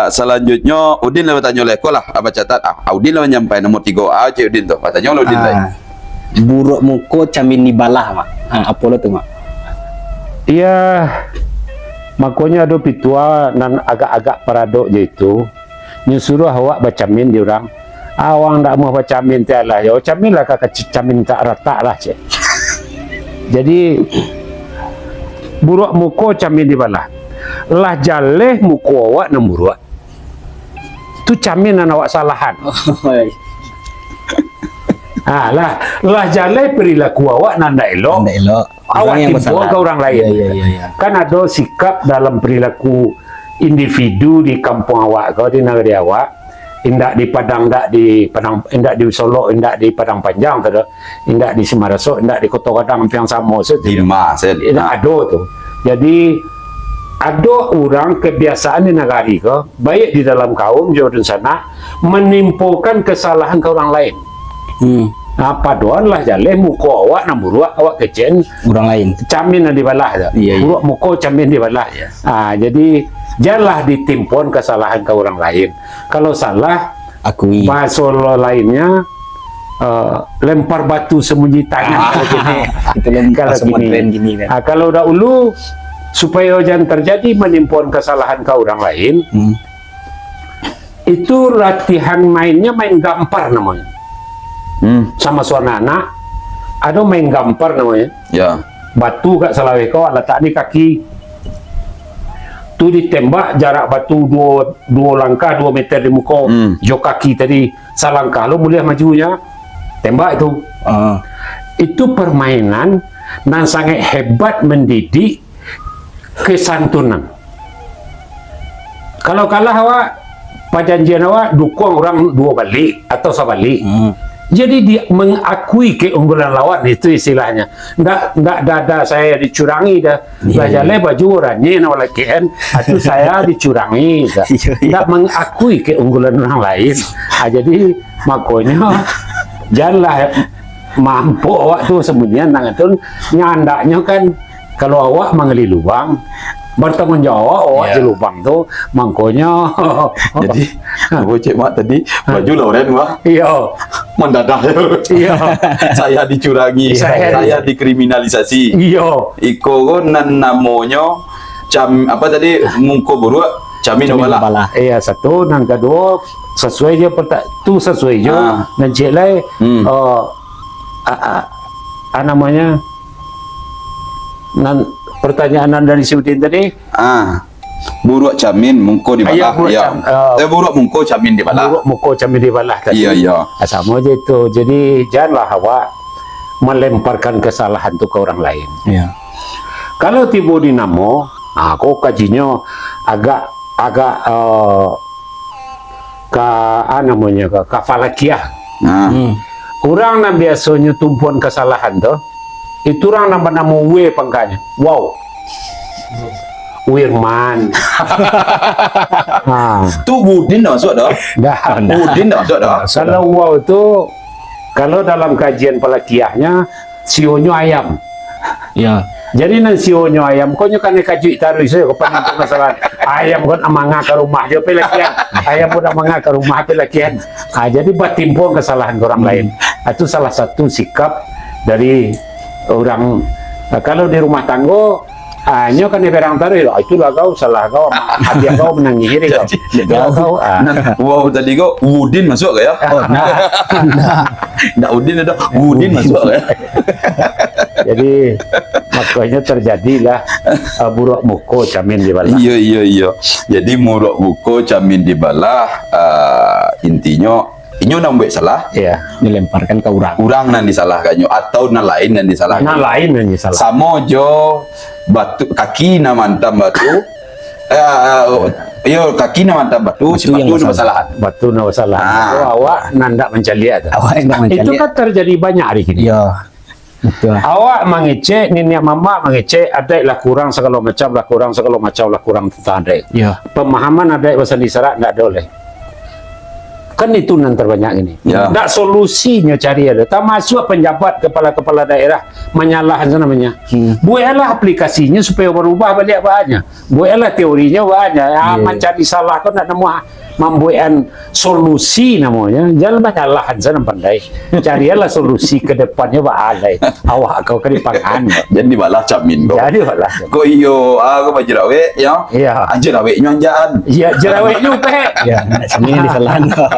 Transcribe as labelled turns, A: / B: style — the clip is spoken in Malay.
A: selanjutnya Udin lah tanya leko lah apa catat Udin lah nyampai nomor 3A cik Udin tuh katanya lo Udin lah
B: buruk muko camin di balah mak apa lo tuh mak
C: iya makanya ada pitua dan agak-agak paradok je itu nyuruh awak bacamin di orang awang tak mau bacamin tialah ya camin lah kakak camin tak rata lah cik jadi buruk muko camin di balah lah jaleh muko awak nomor tu camin dan awak salahan lah jaleh perilaku awak nanda elok awak timbul ke orang lain kan ada sikap dalam perilaku individu di kampung awak kau di negeri awak indak di Padang indak di Solo indak di Padang Panjang indak di Semarang indak di Kota Padang yang sama ada tu jadi ada orang kebiasaan di negara kau baik di dalam kaum Jordan sana menimpulkan kesalahan ke orang lain paduan lah jaleh muko awak namburuak awak kecen
B: orang lain
C: camin di balah buruk muko camin di balah jadi janganlah ditimpun kesalahan ke orang lain kalau salah
B: akui
C: bahasa lainnya lempar batu sembunyi tangan kalau gini kalau dahulu supaya jangan terjadi menimpun kesalahan ke orang lain itu latihan mainnya main gampar namanya sama suara anak ada main gampar namanya batu kat salah kau letak di kaki tu ditembak jarak batu dua langkah 2 meter di muka jok kaki tadi salangkah lo boleh majunya tembak itu itu permainan dan sangat hebat mendidik kesantunan kalau kalah awak perjanjian awak dukung orang 2 balik atau sebalik jadi dia mengakui keunggulan lawan itu istilahnya ndak dada saya dicurangi dah jaleh baju orangnya nawala kian atau saya dicurangi dah ndak mengakui keunggulan orang lain jadi makanya janganlah mampu awak tu sembunyian tangan tu nyandaknya kan kalau awak mengali lubang bertanggung jawab awak di lubang tu makanya
A: jadi aku cek mak tadi baju loren wah
C: iya
A: mendadak saya dicurangi saya dikriminalisasi iko nan namanya apa tadi mungko buruk camin bala
C: iya satu dan kedua sesuai je tu sesuai je dan cek lai namanya nan pertanyaan dari Syudin tadi
A: buruk camin mungko di balah buruk mungko camin di balah
C: buruk mungko camin di balah tadi sama aja itu jadi janganlah awak melemparkan kesalahan itu ke orang lain kalau tiba dinamo aku kajinya agak namanya ke falakiah orang yang biasanya tumpuan kesalahan tuh itu orang nama W pangkanya wow Wirman
A: tu Budin masuk dah Budin masuk dah
C: kalau wow itu kalau dalam kajian falakiahnya sionyo ayam jadi nan sionyo ayam kau kan kaji taruh saya kepada masalah ayam kan amanga ke rumah je pelakian ayam pun amanga ke rumah pelakian jadi batimpun kesalahan orang lain itu salah satu sikap dari orang kalau di rumah tangga hanya kan berang taruh itulah kau salah kau hati kau menangis kau
A: wow tadi kau Udin masuk ke ya ndak Udin ada Udin masuk ke ya
C: jadi makanya terjadilah buruk muko camin di balah
A: iya jadi buruk muko camin di balah intinya inyo nang buat salah
B: dilemparkan ke
A: orang nan disalahkannya atau nan lain nan disalahkan sama jo batu kaki na mantam batu kaki na mantam batu si batu na masalah
C: batu na masalah awak nanda mencari itu kan terjadi banyak hari ini betul. Awak mengecek nenek mama mengecek ada lah kurang segala macam tentang ada pemahaman ada bahasa isyarat tidak ada oleh Kan itu yang terbanyak ini.
A: Ya.
C: Nggak solusinya cari ada. Termasuk penjabat kepala-kepala daerah menyalahkan namanya. Buatlah aplikasinya supaya berubah balik banyak. Buatlah teorinya banyak. Mencari salah kau nak nemu membuat solusi namanya. Jangan menyalahkan sana pandai. Carilah solusi ke depannya balai. Awak kau ke depan.
A: Jadi balah camin kau.
C: Jadi balah.
A: Kau iyo, aku bajirawe ya.
C: Iya.
A: Ajirawe nyanjaan.
C: Iya, jerawatnya pe.
B: Ya, nak sini disalahan kok.